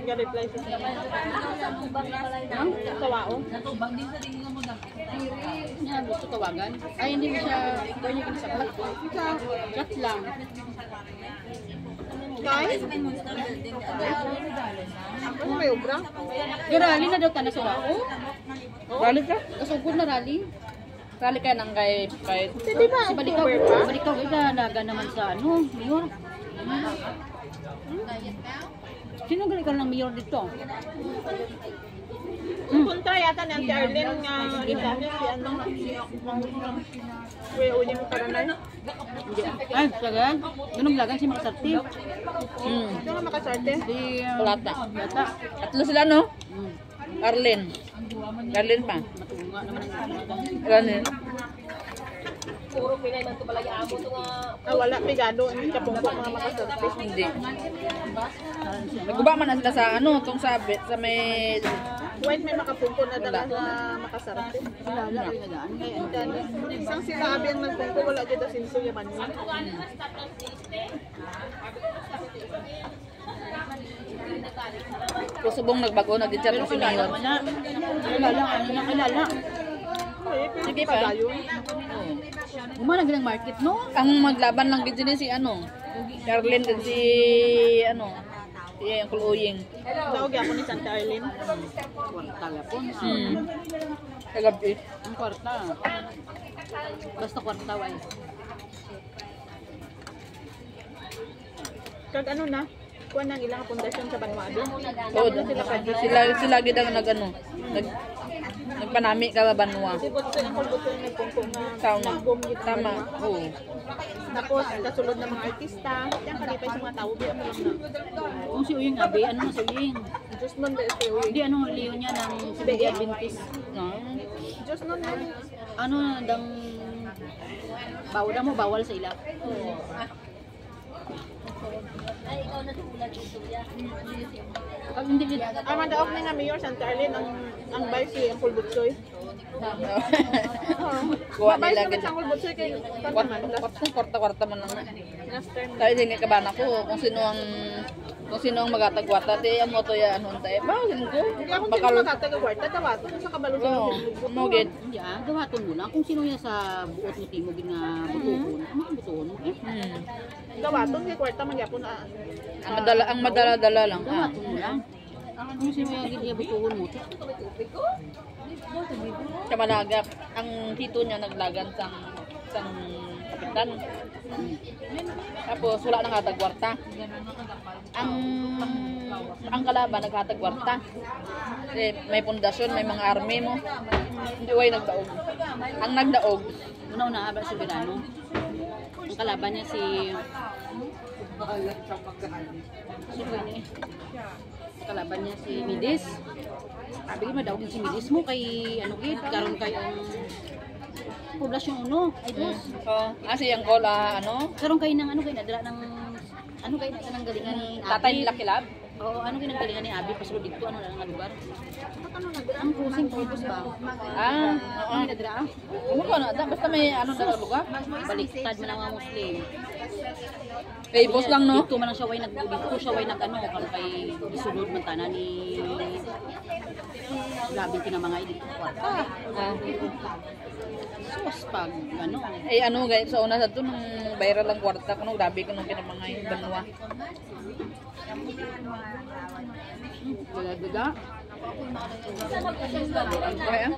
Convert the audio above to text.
Ga-reply siya. Tawao. Niya gusto tawagan. Ay, hindi mo siya, gawin niya sa chat lang. Kay? Ano may obra? Rally na daw ka na sa wao. Rally ka? Kasugod na rally. Rally ka nang kay Hindi ba? Si Balikaw, October pa? Balikaw ika naga naman sa ano, mayor. Sino galing ka ng mayor dito? Punta yata ni Auntie Arlene nga isa si ano? Kuya Uling Paranay. Ay, sagan. Ganun lagan si Makasarti. Ito nga makasarte. Si Kulata. Bata. Tatlo sila, no? Arlene. Arlene pa. Matunga naman ang Arlene. Wala, pigado. Hindi ka pungko mga makasarte. Hindi. Naguba man na sila sa ano, tong sabi, sa may... White may makapungko na dala sa makasarte. kilala ko yung nagaan. Kaya ano. Then, isang sila abi ang nagpungko, wala dito sinsuyaman niya. Kusubong nagbago, nag-chat Pero si kilala Mayor. mo na. Kilala, ano na kilala. Sige pa. Umanag ng market, no? Ang maglaban lang gid din si ano, Arlene din si ano, si Uncle Uying. Tawag ako ni Santa Arlene. Kwarta lapon. Kagabi. Ang kwarta. Basta kwarta, way. Kag ano na, kuha ng ilang pundasyon sa Banwado. Oo, sila gid ang nagano, nagpanami ka banwa. Kasi buto yung kulbuto yung nagpungko nga. Tama. Gumgit ang Tama. banwa. Oo. Tapos, kasulod ng mga artista. Diyan kalipay sa mga tao. Biyan mo lang na. Kung si Uying Abi, ano na si Uying? Diyos nun ba ito Hindi, ano, liyo niya ng Seventh Adventist. No? Diyos nun na. Ano, dang bawal mo, bawal sa ila. Pag hindi kita, Ang madaok na nga mayor, Santa Arlene, ang vice si Uncle Butsoy. Kuha nila Vice naman gid. si Uncle Butsoy kay Pataman. Kwarta-kwarta man lang. Last term. Kaya hindi ka ba ko kung sino ang magatagwarta te amo to ya ano tay ba ko Hindi ako sino magkatagawarte. Tawato sa kabalo sa oo mo gid hindi gawaton mo lang. Kung sino yan sa buot mo timog na butuhon, ano ang butuhon mo? Gawaton kay kwarta man gyapon na. ang madala-dala lang Gawaton mo lang. Kung sino yung gid butuhon mo, kamanagap ang hito niya naglagan sang kapitan tapos wala nang hatagwarta ang kalaban naghatagwarta may pundasyon may mga army mo hindi way nagdaog ang nagdaog una-una abra si Verano. Ang kalaban niya si kalaban niya si Midis. Sabi ko madaog si Midis mo kay ano gid karon kay ang poblasyon uno ay dos. siyang kola ano Karon kay nang ano kay nadala ng ano kay nadala ng galingan ni tatay Abi. nila kilab Oo, ano kay nang galingan ni Abi pasulod dito ano na nga lugar. Ang cruising purpose ba? oo Ano nadala? ano ko na basta may ano na lugar Baliktad man ang mga Muslim. Famous lang no Dito man lang siya way dito siya way nag ano kan kay gisulod man tanan ni grabe tinamangay dito kwarta. Sus pag ano. ano guys sa una sa to nung viral lang kwarta kuno grabe ko nung kinamangay banwa Daga-daga. kaya